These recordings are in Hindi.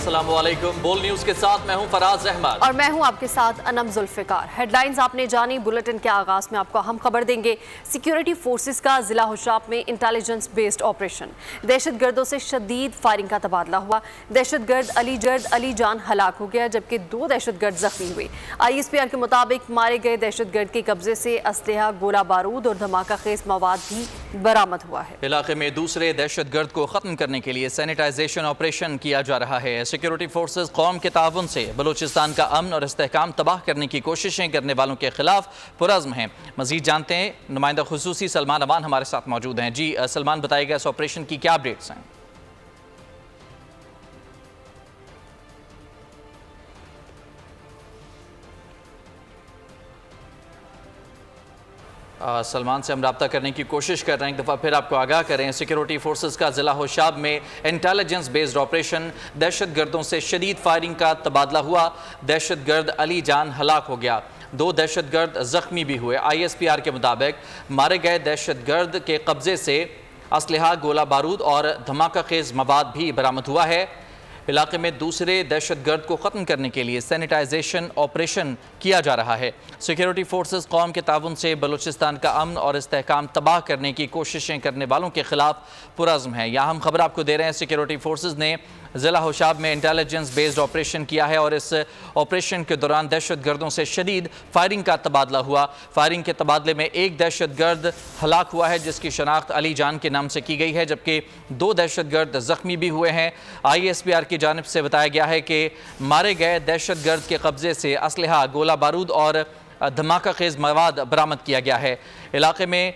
अस्सलामुअलैकुम। बोल न्यूज के साथ मैं हूं फराज अहमद और मैं हूं आपके साथ अनम जुल्फिकार। हेडलाइंस आपने जानी। बुलेटिन के आगाज में आपको हम खबर देंगे। सिक्योरिटी फोर्सेस का जिला होशाब में इंटेलिजेंस बेस्ड ऑपरेशन। दहशतगर्दों से शदीद फायरिंग का तबादला हुआ। दहशतगर्द अली जान हलाक हो गया जबकि 2 दहशतगर्द जख्मी हुए। ISPR के मुताबिक मारे गए दहशतगर्द के कब्जे से असलहा, गोला बारूद और धमाका खेज मवाद भी बरामद हुआ है। इलाके में दूसरे दहशतगर्द को खत्म करने के लिए सैनिटाइजेशन ऑपरेशन किया जा रहा है। सिक्योरिटी फोर्सेस कौम के ताउन से बलूचिस्तान का अमन और इस्तेहकाम तबाह करने की कोशिशें करने वालों के खिलाफ पुरज़्म हैं। मजीद जानते हैं, नुमाइंदा खुसूसी सलमान अमान हमारे साथ मौजूद हैं। जी सलमान, बताइएगा इस ऑपरेशन की क्या अपडेट्स हैं? सलमान से हम रब्ता करने की कोशिश कर रहे हैं, एक दफ़ा फिर आपको आगाह करें। सिक्योरिटी फोर्सेस का ज़िला होशाब में इंटेलिजेंस बेस्ड ऑपरेशन। दहशतगर्दों से शदीद फायरिंग का तबादला हुआ। दहशतगर्द अली जान हलाक हो गया, 2 दहशतगर्द ज़ख्मी भी हुए। ISPR के मुताबिक मारे गए दहशतगर्द के कब्जे से असलहा, गोला बारूद और धमाका खेज मवाद भी बरामद हुआ है। इलाके में दूसरे दहशतगर्द को ख़त्म करने के लिए सैनिटाइजेशन ऑपरेशन किया जा रहा है। सिक्योरिटी फोर्सेस कौम के ताउन से बलूचिस्तान का अमन और इस्तेहकाम तबाह करने की कोशिशें करने वालों के खिलाफ पुरज़्म है। यहाँ हम खबर आपको दे रहे हैं, सिक्योरिटी फोर्सेस ने ज़िला होशाब में इंटेलिजेंस बेस्ड ऑपरेशन किया है और इस ऑपरेशन के दौरान दहशतगर्दों से शदीद फायरिंग का तबादला हुआ। फायरिंग के तबादले में 1 दहशतगर्द हलाक हुआ है जिसकी शनाख्त अली जान के नाम से की गई है, जबकि 2 दहशतगर्द ज़ख्मी भी हुए हैं। ISPR की जानिब से बताया गया है कि मारे गए दहशतगर्द के कब्जे से असलहा, गोला बारूद और धमाका खेज मवाद बरामद किया गया है। इलाके में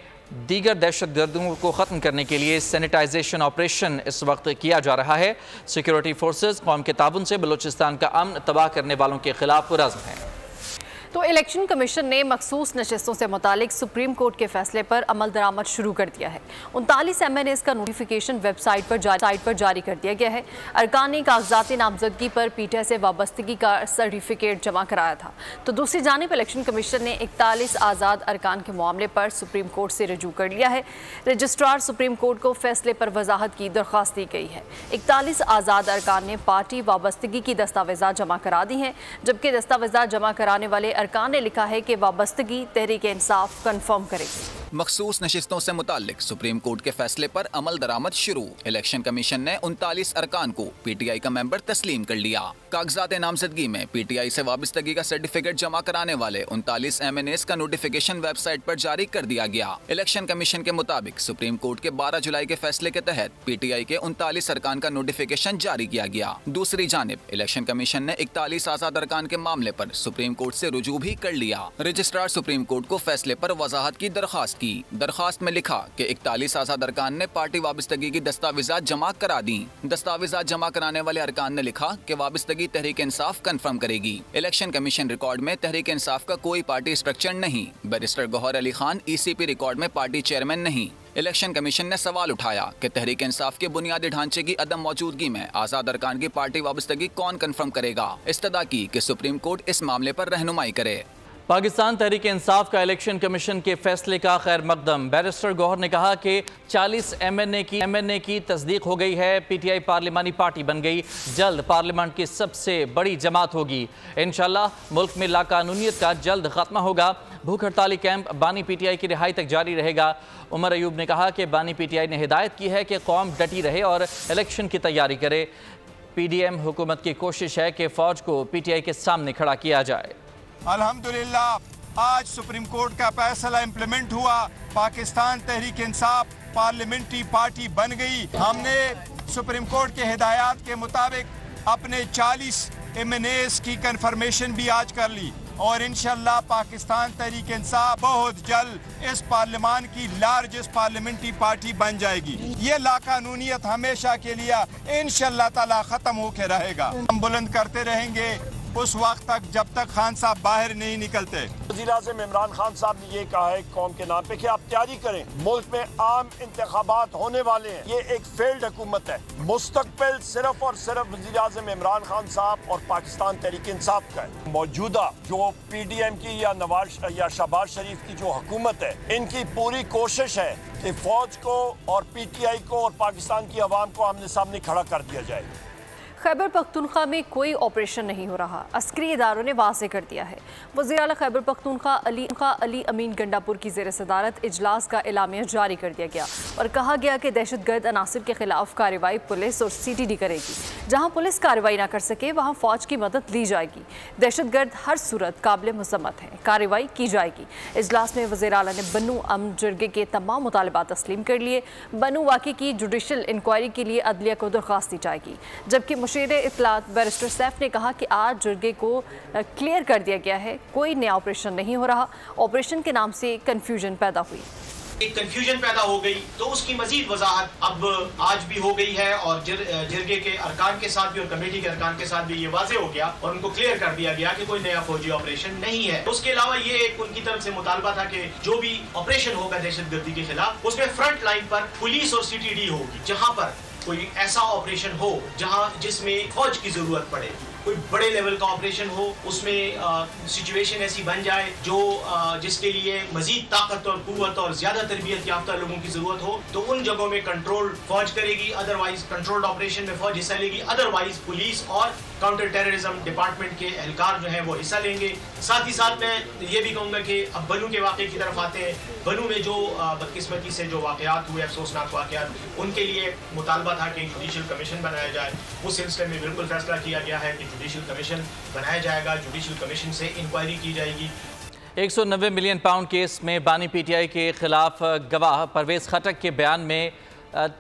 दीगर दहशतगर्दों को ख़त्म करने के लिए सैनिटाइजेशन ऑपरेशन इस वक्त किया जा रहा है। सिक्योरिटी फोर्सेस कौम के ताउन से बलूचिस्तान का अमन तबाह करने वालों के खिलाफ पुरज़्म है। तो इलेक्शन कमीशन ने मखसूस नशस्तों से मुतालिक सुप्रीम कोर्ट के फैसले पर अमल दरामद शुरू कर दिया है। 39 MNAs का नोटिफिकेशन वेबसाइट पर जारी कर दिया गया है। अरकान ने कागजाती नामजदगी पर PTI से वाबस्तगी का सर्टिफिकेट जमा कराया था। तो दूसरी जानिब इलेक्शन कमीशन ने 41 आज़ाद अरकान के मामले पर सुप्रीम कोर्ट से रजू कर लिया है। रजिस्ट्रार सुप्रीम कोर्ट को फैसले पर वजाहत की दरख्वास्त दी गई है। 41 आज़ाद अरकान ने पार्टी वाबस्तगी की दस्तावेज़ात जमा करा दी हैं, जबकि दस्तावेज़ात जमा कराने वाले अरकान ने लिखा है कि वाबस्तगी तहरीक इंसाफ कन्फर्म करेगी। मखसूस नशिस्तों से मुतालिक सुप्रीम कोर्ट के फैसले पर अमल दरामद शुरू। इलेक्शन कमीशन ने 39 अरकान को PTI का मेंबर तस्लीम कर लिया। कागजात नामजदगी में PTI से वाबस्तगी का सर्टिफिकेट जमा कराने वाले 39 MNAs का नोटिफिकेशन वेबसाइट पर जारी कर दिया गया। इलेक्शन कमीशन के मुताबिक सुप्रीम कोर्ट के 12 जुलाई के फैसले के तहत PTI के 39 अरकान का नोटिफिकेशन जारी किया गया। दूसरी जानिब इलेक्शन कमीशन ने 41 आज़ाद अरकान के मामले पर सुप्रीम कोर्ट से रुजू भी कर लिया। रजिस्ट्रार सुप्रीम कोर्ट को फैसले पर वजाहत की दरख्वास्त की। दरख्वास्त में लिखा कि 41 आज़ाद अरकान ने पार्टी वाबस्तगी की दस्तावेज़ात जमा करा दी। दस्तावेज़ात जमा कराने वाले अरकान ने लिखा कि वाबस्तगी तहरीक इंसाफ कन्फर्म करेगी। इलेक्शन कमीशन रिकॉर्ड में तहरीक इंसाफ का कोई पार्टी स्ट्रक्चर नहीं। Barrister Gohar Ali Khan ECP record में पार्टी चेयरमैन नहीं। इलेक्शन कमीशन ने सवाल उठाया कि तहरीक इंसाफ के बुनियादी ढांचे की अदम मौजूदगी में आज़ाद अरकान की पार्टी वाबस्तगी कौन कन्फर्म करेगा। इस्तदा की कि सुप्रीम कोर्ट इस मामले पर रहनुमाई करे। पाकिस्तान तहरीक इंसाफ का इलेक्शन कमीशन के फैसले का खैर मकदम। बैरिस्टर गौहर ने कहा कि 40 MNA की तस्दीक हो गई है। PTI पार्लिमानी पार्टी बन गई। जल्द पार्लियामेंट की सबसे बड़ी जमात होगी। इंशाअल्लाह मुल्क में लाकानूनियत का जल्द खात्मा होगा। भूख हड़ताली कैंप बानी PTI की रिहाई तक जारी रहेगा। उमर अयूब ने कहा कि बानी PTI ने हिदायत की है कि कौम डटी रहे और इलेक्शन की तैयारी करे। PDM हुकूमत की कोशिश है कि फ़ौज को PTI के सामने खड़ा किया जाए। अल्हम्दुलिल्लाह आज सुप्रीम कोर्ट का फैसला इम्प्लीमेंट हुआ। पाकिस्तान तहरीक इंसाफ पार्लियामेंट्री पार्टी बन गई। हमने सुप्रीम कोर्ट के हिदायत के मुताबिक अपने 40 MNAs की कंफर्मेशन भी आज कर ली और इंशाअल्लाह पाकिस्तान तहरीक इंसाफ बहुत जल्द इस पार्लियामान की लार्जेस्ट पार्लियामेंट्री पार्टी बन जाएगी। ये लाकानूनियत हमेशा के लिए इंशाअल्लाह ताला खत्म होके रहेगा। हम बुलंद करते रहेंगे उस वक्त तक जब तक खान साहब बाहर नहीं निकलते। वज़ीर-ए-आज़म इमरान खान साहब ने ये कहा है कौम के नाम पे कि आप तैयारी करें, मुल्क में आम इंतखाबात होने वाले हैं। ये एक फेल्ड हुकूमत है। मुस्तकबिल सिर्फ और सिर्फ वज़ीर-ए-आज़म इमरान खान साहब और पाकिस्तान तहरीक इंसाफ का है। मौजूदा जो PDM की या नवाज या शहबाज शरीफ की जो हुकूमत है, इनकी पूरी कोशिश है कि फौज को और PTI को और पाकिस्तान की आवाम को आमने सामने खड़ा कर दिया जाए। खैबर पख्तूनख्वा में कोई ऑपरेशन नहीं हो रहा, अस्करी इदारों ने वाज़ेह कर दिया है। वज़ीर आला खैबर पख्तूनख्वा अली अमीन गंडापुर की ज़ेर सदारत इजलास का एलामिया जारी कर दिया गया और कहा गया कि दहशतगर्द अनासिर के खिलाफ कार्रवाई पुलिस और CTD करेगी। जहाँ पुलिस कार्रवाई ना कर सके वहाँ फ़ौज की मदद ली जाएगी। दहशतगर्द हर सूरत काबिल मज़म्मत है, कार्रवाई की जाएगी। इजलास में वज़ीर आला ने बन्नू अमन जरगे के तमाम मुतालबात तस्लीम कर लिए। बन्नू वाक़े की जुडिशल इंक्वायरी के लिए अदलिया को दरख्वास्त दी जाएगी, जबकि मुशीर इत्तलात बैरिस्टर सैफ ने कहा कि आज जुर्गे को क्लियर कर दिया गया है, कोई नया ऑपरेशन नहीं हो रहा। ऑपरेशन के नाम से कन्फ्यूजन पैदा हुई, एक कंफ्यूजन पैदा हो गई, तो उसकी मजीद वजाहत अब आज भी हो गई है और जिरगे के अरकान के साथ भी और कमेटी के अरकान के साथ भी ये वाजे हो गया और उनको क्लियर कर दिया गया कि कोई नया फौजी ऑपरेशन नहीं है। उसके अलावा ये एक उनकी तरफ से मुतालबा था कि जो भी ऑपरेशन होगा दहशतगर्दी के खिलाफ उसमें फ्रंट लाइन पर पुलिस और CTD होगी। जहाँ पर कोई ऐसा ऑपरेशन हो जिसमें फौज की जरूरत पड़े, कोई बड़े लेवल का ऑपरेशन हो, उसमें सिचुएशन ऐसी बन जाए जो जिसके लिए मजीद ताकत और कुव्वत और ज्यादा तरबियत याफ्ता लोगों की जरूरत हो, तो उन जगहों में कंट्रोल फौज करेगी, अदरवाइज कंट्रोल्ड ऑपरेशन में फौज हिस्सा लेगी, अदरवाइज पुलिस और काउंटर टेररिज्म डिपार्टमें के एहलकार जो है वो हिस्सा लेंगे। साथ ही साथ मैं ये भी कहूँगा कि अब बनू के वाक़े की तरफ आते हैं। बनू में जो बदकिस्मती से जो वाक़यात हुए, अफसोसनाक वाक़यात, उनके लिए मुतालबा था कि जुडिशल कमीशन बनाया जाए। उस सिलसिले में बिल्कुल फैसला किया गया है कि जुडिशल कमीशन बनाया जाएगा, जुडिशल कमीशन से इंक्वायरी की जाएगी। 190 मिलियन पाउंड केस में बानी PTI के खिलाफ गवाह परवेज़ खटक के बयान में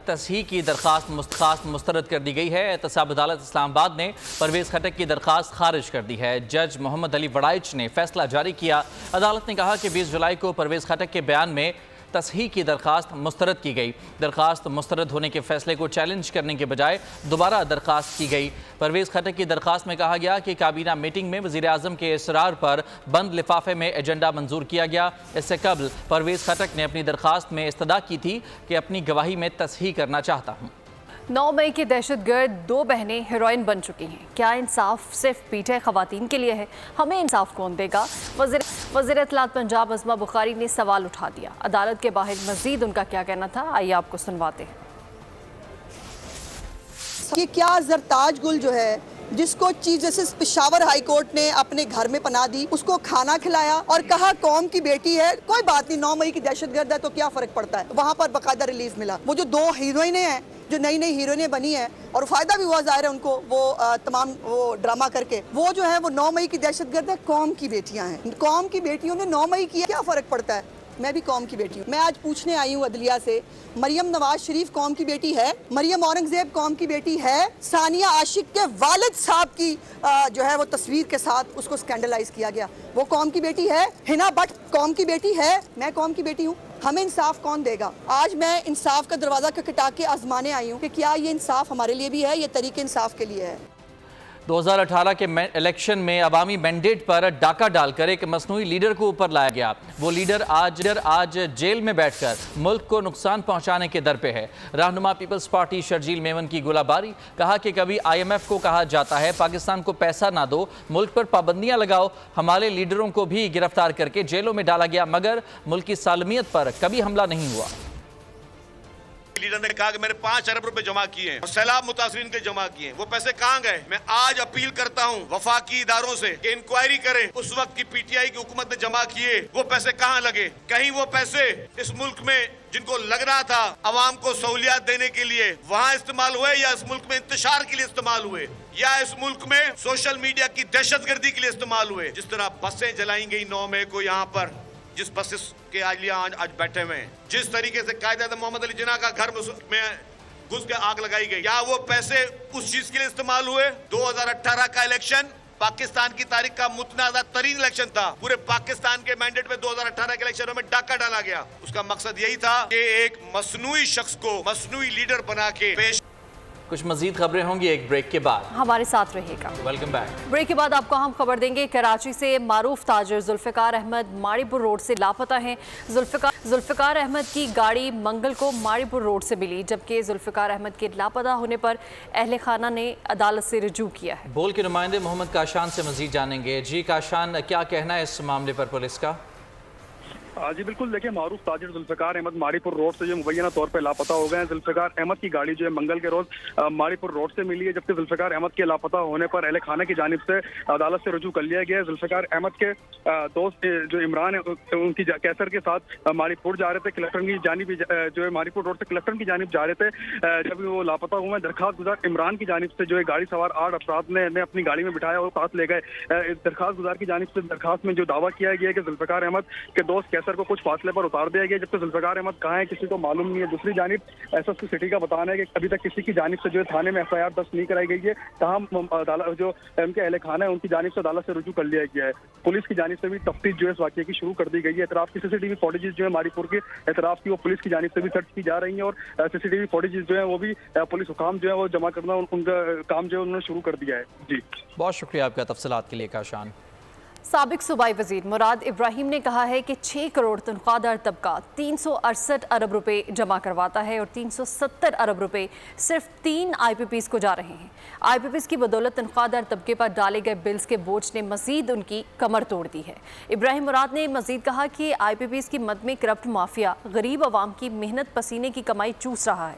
तस्हीह की दरख्वास्त मुस्तरद कर दी गई है। एहतसाब अदालत इस्लामाबाद ने परवेज़ खटक की दरख्वास्त खारिज कर दी है। जज मोहम्मद अली वड़ाइच ने फैसला जारी किया। अदालत ने कहा कि 20 जुलाई को परवेज़ खटक के बयान में तस्हीह की दरख्वास्त मुस्तरद की गई। दरख्वास्त मुस्तरद होने के फैसले को चैलेंज करने के बजाय दोबारा दरख्वास्त की गई। परवेज़ खटक की दरख्वास्त में कहा गया कि काबीना मीटिंग में वज़ीर आज़म के इसरार पर बंद लिफाफे में एजेंडा मंजूर किया गया। इससे कबल परवेज़ खटक ने अपनी दरख्वास्त में इस्तदा की थी कि अपनी गवाही में तस्हीह करना चाहता हूँ। 9 मई के दहशतगर्द 2 बहनें हीरोइन बन चुकी हैं। क्या इंसाफ सिर्फ PTI खवातीन के लिए है? हमें इंसाफ कौन देगा? वज़ीर इत्तलात पंजाब अज़मा बुखारी ने सवाल उठा दिया। अदालत के बाहर मजीद उनका क्या कहना था, आइए आपको सुनवाते हैं। ये क्या जरताज गुल जो है, जिसको chief justice Peshawar high court ने अपने घर में पनाह दी, उसको खाना खिलाया और कहा कौम की बेटी है, कोई बात नहीं, 9 मई की दहशतगर्द है तो क्या फर्क पड़ता है। वहाँ पर बाकायदा रिलीफ मिला। वो जो 2 हीरोइनें हैं जो नई नई हीरोइनें बनी है और फायदा भी हुआ जाहिर है उनको, वो तमाम वो ड्रामा करके, वो जो है वो 9 मई की दहशतगर्द है, कौम की बेटियां हैं। कौम की बेटियों ने 9 मई किया, क्या फर्क पड़ता है। मैं भी कौम की बेटी हूँ। मैं आज पूछने आई हूँ अदलिया से, मरियम नवाज शरीफ कौम की बेटी है? मरियम औरंगजेब कौम की बेटी है? सानिया आशिक के वालिद साहब की जो है वो तस्वीर के साथ उसको स्कैंडलाइज किया गया, वो कौम की बेटी है? हिना भट्ट कौम की बेटी है? मैं कौम की बेटी हूँ। हमें इंसाफ कौन देगा? आज मैं इंसाफ का दरवाजा खटखटा के आजमाने आई हूँ कि क्या ये इंसाफ हमारे लिए भी है, ये तरीके इंसाफ के लिए है। 2018 के इलेक्शन में अवामी मैंडेट पर डाका डालकर एक मसनूई लीडर को ऊपर लाया गया। वो लीडर आज जेल में बैठकर मुल्क को नुकसान पहुंचाने के दर पे है। रहनुमा पीपल्स पार्टी शर्जील मेमन की गोलाबारी। कहा कि कभी IMF को कहा जाता है पाकिस्तान को पैसा ना दो, मुल्क पर पाबंदियां लगाओ। हमारे लीडरों को भी गिरफ्तार करके जेलों में डाला गया, मगर मुल्क की सालमियत पर कभी हमला नहीं हुआ। लीडर ने कहा कि मैंने 5 अरब रुपए जमा किए हैं और सैलाब मुतासरीन के जमा किए हैं, वो पैसे कहाँ गए? मैं आज अपील करता हूँ वफाकी इदारों से कि इंक्वायरी करें, उस वक्त की PTI की हुकूमत ने जमा किए वो पैसे कहाँ लगे? कहीं वो पैसे इस मुल्क में जिनको लग रहा था अवाम को सहूलियात देने के लिए वहाँ इस्तेमाल हुए, या इस मुल्क में इंतशार के लिए इस्तेमाल हुए, या इस मुल्क में सोशल मीडिया की दहशतगर्दी के लिए इस्तेमाल हुए? जिस तरह बसें जलाई गई 9 मई को यहाँ पर, जिस बसेस के आज बैठे हुए हैं, जिस तरीके से कायदे मोहम्मद अली जिन्ना का घर में घुस के आग लगाई गई, क्या वो पैसे उस चीज के लिए इस्तेमाल हुए? 2018 का इलेक्शन पाकिस्तान की तारीख का मुतनाज़ा तरीन इलेक्शन था। पूरे पाकिस्तान के मैंडेट में 2018 के इलेक्शनों में डाका डाला गया। उसका मकसद यही था कि एक मसनूई शख्स को मसनूई लीडर बना के पेश। कुछ मजीद खबरें होंगी एक ब्रेक के बाद, हमारे साथ रहिएगा। Welcome back. ब्रेक के बाद आपको हम खबर देंगे, कराची से मारूफ ताजर जुल्फिकार अहमद माड़ीपुर रोड से लापता हैं। जुल्फिकार अहमद की गाड़ी मंगल को माड़ीपुर रोड से मिली, जबकि जुल्फिकार अहमद के लापता होने पर अहले खाना ने अदालत से रुजू किया है। बोल के नुमाइंदे मोहम्मद काशान से मजीद जानेंगे। जी काशान, क्या कहना है इस मामले पर पुलिस का? जी बिल्कुल, देखिए मारूफ ताजिर जुल्फिकार अहमद मारीपुर रोड से जो मुबैना तौर पे लापता हो गए हैं। जुल्फिकार अहमद की गाड़ी जो है मंगल के रोज मारीपुर रोड से मिली है, जबकि जुल्फिकार अहमद के लापता होने पर अहले खाना की जानिब से अदालत से रुजू कर लिया गया है। जुल्फिकार अहमद के दोस्त जो इमरान है, उनकी कैसर के साथ मारीपुर जा रहे थे, कलेक्टर की जानिब जो है मारीपुर रोड से कलेक्टर की जानिब जा रहे थे। जब वो लापता हुए, दरखास्त गुजार इमरान की जानिब से जो है गाड़ी सवार 8 अफराद ने अपनी गाड़ी में बिठाया और साथ ले गए। दरखास्त गुजार की जानिब से दरखास्त में जो दावा किया गया है कि जुल्फिकार अहमद के दोस्त कैसर को कुछ फासले पर उतार दिया गया, जबकि जुल्फिकार अहमद कहाँ है किसी को मालूम नहीं है। दूसरी जानिब एसएसपी सिटी का बताना है कि अभी तक किसी की जानिब से जो है थाने में एफआईआर दर्ज नहीं कराई गई है। तमाम जो उनके अहले खाना है उनकी जानिब से अदालत से रुजू कर लिया गया है। पुलिस की जानिब से भी तफ्तीश जो है इस वाक़े की शुरू कर दी गई है। एतराफ़ की सीसीटीवी फुटेजेस जो है मारीपुर के एतराफ़ की वो पुलिस की जानिब से भी सर्च की जा रही है और सीसीटीवी फुटेजेस जो है वो भी पुलिस हुकाम जो है वो जमा करना उनका काम जो है उन्होंने शुरू कर दिया है। जी बहुत शुक्रिया आपका तफसीलात के लिए काशान। साबिक सूबाई वजीर मुराद इब्राहिम ने कहा है कि 6 करोड़ तनख्वाहदार तबका 368 अरब रुपए जमा करवाता है और 370 अरब रुपए सिर्फ 3 IPPs को जा रहे हैं। IPPs की बदौलत तनख्वाहदार तबके पर डाले गए बिल्स के बोझ ने मजीद उनकी कमर तोड़ दी है। इब्राहिम मुराद ने मजीद कहा कि IPPs की मद में करप्ट माफिया गरीब आवाम की मेहनत पसीने की कमाई चूस रहा है।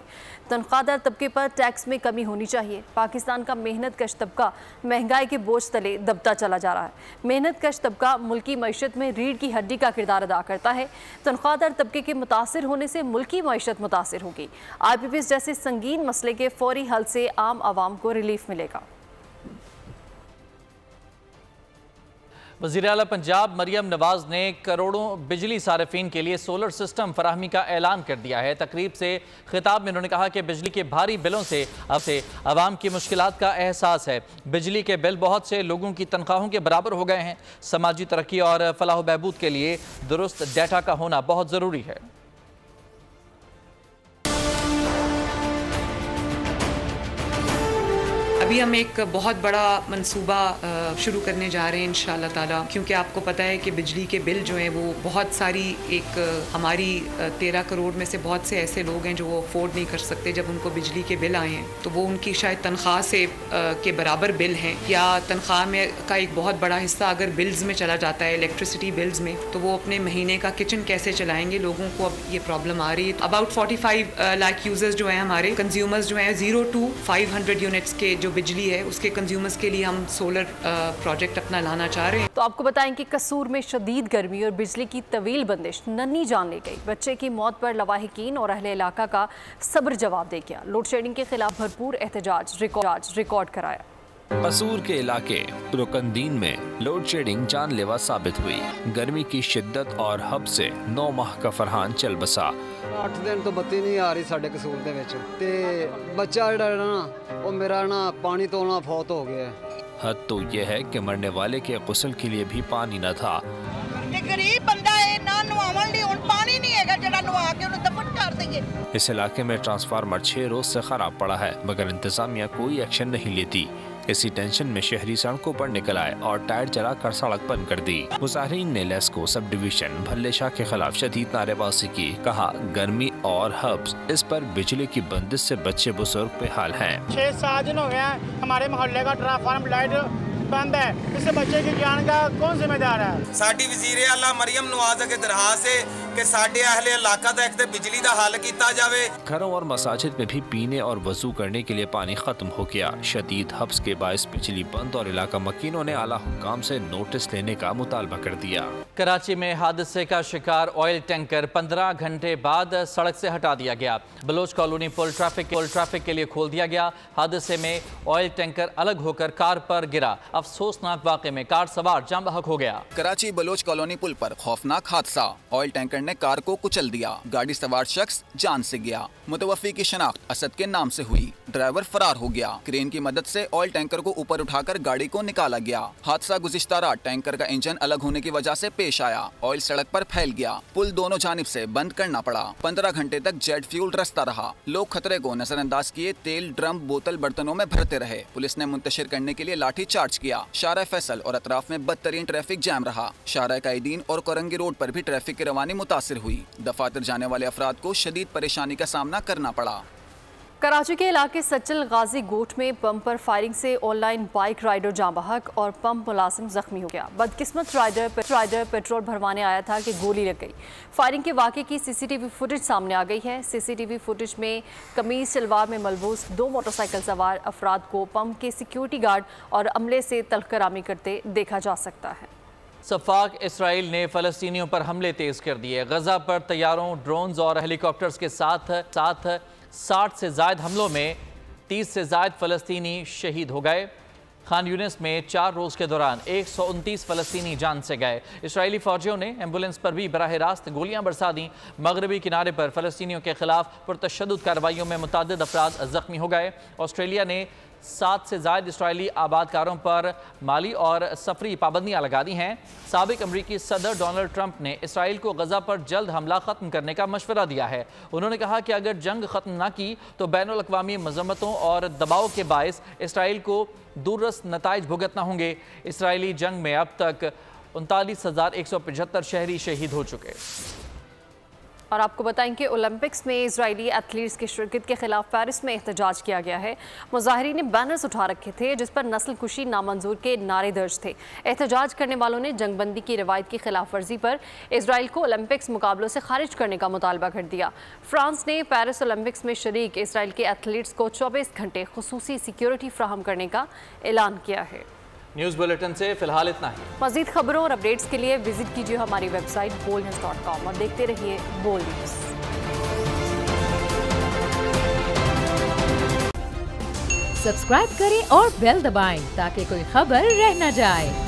तनख्वाहदार तबके पर टैक्स में कमी होनी चाहिए। पाकिस्तान का मेहनत कश तबका महंगाई के बोझ तले दबता चला जा रहा है। मेहनत कश तबका मुल्की मईशत में रीढ़ की हड्डी का किरदार अदा करता है। तनख्वाहदार तबके के मुतासिर होने से मुल्की मईशत मुतासिर होगी। IPPs जैसे संगीन मसले के फौरी हल से आम आवाम को रिलीफ मिलेगा। वज़ीर आला पंजाब मरियम नवाज ने करोड़ों बिजली सारिफीन के लिए सोलर सिस्टम फराहमी का ऐलान कर दिया है। तकरीब से खिताब में उन्होंने कहा कि बिजली के भारी बिलों से अब से आवाम की मुश्किलात का एहसास है। बिजली के बिल बहुत से लोगों की तनख्वाहों के बराबर हो गए हैं। समाजी तरक्की और फलाह बहबूद के लिए दुरुस्त डाटा का होना बहुत ज़रूरी है। अभी हम एक बहुत बड़ा मंसूबा शुरू करने जा रहे हैं इंशाअल्लाह ताला, क्योंकि आपको पता है कि बिजली के बिल जो हैं वो बहुत सारी हमारी 13 करोड़ में से बहुत से ऐसे लोग हैं जो वो अफोर्ड नहीं कर सकते। जब उनको बिजली के बिल आए हैं तो वो उनकी शायद तनख्वाह से के बराबर बिल हैं या तनख्वाह में का एक बहुत बड़ा हिस्सा अगर बिल्स में चला जाता है, इलेक्ट्रिसिटी बिल्स में, तो वो अपने महीने का किचन कैसे चलाएंगे। लोगों को अब ये प्रॉब्लम आ रही है। अबाउट 45 लाख यूजर्स जो हैं हमारे कंज्यूमर्स जो हैं 0 to 500 यूनिट्स के जो बिजली है उसके कंज्यूमर्स के लिए हम सोलर प्रोजेक्ट अपना लाना चाह रहे हैं। तो आपको बताएं कि कसूर में शदीद गर्मी और बिजली की तवील बंदिश नन्ही जान ले गई। बच्चे की मौत पर लवाहिकीन और अहले इलाका का सब्र जवाब दे गया। लोड शेडिंग के खिलाफ भरपूर एहतजाज रिकॉर्ड कराया। कसूर के इलाके रुकनदीन में लोड शेडिंग जानलेवा साबित हुई। गर्मी की शिद्दत और हब से 9 माह का फरहान चल बसा। 8 दिन तो बत्ती नहीं आ रही साढ़े कसूर दे विच ते बच्चा जिहड़ा ना वो मेरा ना पानी तो ना फौत हो गया। हद तो यह है कि मरने वाले के गुस्ल के लिए भी पानी न था। गरीब बंदा है ना नवावन ली हुण पानी नहीं हैगा जेड़ा नवा के उन्हें दफन कर देंगे। इस इलाके में ट्रांसफार्मर 6 रोज से खराब पड़ा है मगर इंतजामिया कोई एक्शन नहीं लेती। इसी टेंशन में शहरी सड़कों पर निकल आए और टायर जलाकर सड़क बंद कर दी। मुजाहिरीन ने लेस्को सब डिवीजन भल्ले शाह के खिलाफ शदीद नारेबाजी की। कहा गर्मी और हब्स इस पर बिजली की बंदिश से बच्चे बुजुर्ग बेहाल हैं। 6-7 दिन हो गया हमारे मोहल्ले का ट्रांसफार्मर लाइट बंद है। इससे बच्चे की जान का कौन जिम्मेदार है। साडी वज़ीर आला मरियम नवाज अगे दरखास्त है कि साडे अहले इलाका दा एक बिजली दा हल कीता जावे। घरों और मसाजिद में भी पीने और वजू करने के लिए पानी खत्म हो गया। शदीद हब्स के बायस बिजली बंद और इलाका मकीनों ने आला हुक्काम से नोटिस लेने का मुतालबा कर दिया। कराची में हादसे का शिकार ऑयल टैंकर 15 घंटे बाद सड़क से हटा दिया गया। बलोच कॉलोनी पुल ट्रैफिक के लिए खोल दिया गया। हादसे में ऑयल टैंकर अलग होकर कार पर गिरा। अफसोसनाक वाक़े में कार सवार जाम बहक हो गया। कराची बलोच कॉलोनी पुल पर खौफनाक हादसा। ऑयल टैंकर ने कार को कुचल दिया। गाड़ी सवार शख्स जान से गया। मुतवफ़ी की शनाख्त असद के नाम से हुई। ड्राइवर फरार हो गया। क्रेन की मदद से ऑयल टैंकर को ऊपर उठाकर गाड़ी को निकाला गया। हादसा गुज़िश्ता रात टैंकर का इंजन अलग होने की वजह से पेश आया। ऑयल सड़क पर फैल गया। पुल दोनों जानिब से बंद करना पड़ा। 15 घंटे तक जेट फ्यूल रस्ता रहा। लोग खतरे को नजरअंदाज किए तेल ड्रम बोतल बर्तनों में भरते रहे। पुलिस ने मुंतशिर करने के लिए लाठी चार्ज किया। शारा फैसल और अतराफ में बदतरीन ट्रैफिक जैम रहा। शारा कायदीन और कोरंगी रोड पर भी ट्रैफिक की रवानी मुतासिर हुई। दफातर जाने वाले अफराद को शदीद परेशानी का सामना करना पड़ा। कराची के इलाके सच्चल गाजी गोट में पंप पर फायरिंग से ऑनलाइन बाइक राइडर जाँ बहक और पंप मुलाजिम जख्मी हो गया। बदकिस्मत राइडर पेट्रोल भरवाने आया था कि गोली लग गई। फायरिंग के वाक़े की सीसीटीवी फुटेज सामने आ गई है। सीसीटीवी फुटेज में कमीज शलवार में मलबूस 2 मोटरसाइकिल सवार अफराद को पंप के सिक्योरिटी गार्ड और अमले से तलकरामी करते देखा जा सकता है। सफाक इसराइल ने फ़लस्तीनियों पर हमले तेज़ कर दिए। गजा पर तैयारों, ड्रोन्स और हेलीकॉप्टर्स के साथ 60 से ज़ायद हमलों में 30 से ज़ायद फ़लस्तीनी शहीद हो गए। खान यूनिस में 4 रोज़ के दौरान 129 फ़लस्तीनी जान से गए। इसराइली फ़ौजियों ने एम्बुलेंस पर भी बराह रास्त गोलियां बरसा दी। मगरबी किनारे पर फ़लस्तीनियों के खिलाफ पुरतशद्दुद कार्रवाइयों में मुतअद्दिद अफराद ज़ख्मी हो गए। ऑस्ट्रेलिया ने 7 से ज़ायद इसराइली आबादकारों पर माली और सफरी पाबंदियां लगा दी हैं। साबिक अमरीकी सदर डोनाल्ड ट्रंप ने इसराइल को गजा पर जल्द हमला ख़त्म करने का मशवरा दिया है। उन्होंने कहा कि अगर जंग ख़त्म ना की तो बैनुल अक़वामी मज़म्मतों और दबाव के बायस इसराइल को दूररस नताइज भुगतना होंगे। इसराइली जंग में अब तक 39,175 शहरी शहीद हो चुके। और आपको बताएं कि ओलंपिक्स में इजरायली एथलीट्स की शिरकत के खिलाफ पेरिस में एहतजाज किया गया है। मुजाहिरीन ने बैनर्स उठा रखे थे जिस पर नस्ल कुशी नामंजूर के नारे दर्ज थे। एहतजाज करने वालों ने जंगबंदी की रिवायत की खिलाफ वर्जी पर इजराइल को ओलंपिक्स मुकाबलों से खारिज करने का मुतालबा कर दिया। फ्रांस ने पेरिस ओलंपिक्स में शरीक इसराइल के एथलीट्स को 24 घंटे खुसूसी सिक्योरिटी फ्राहम करने का ऐलान किया है। न्यूज़ बुलेटिन से फिलहाल इतना ही। मज़ीद खबरों और अपडेट्स के लिए विजिट कीजिए हमारी वेबसाइट boldnews.com और देखते रहिए बोल्ड न्यूज़। सब्सक्राइब करें और बेल दबाएं ताकि कोई खबर रह न जाए।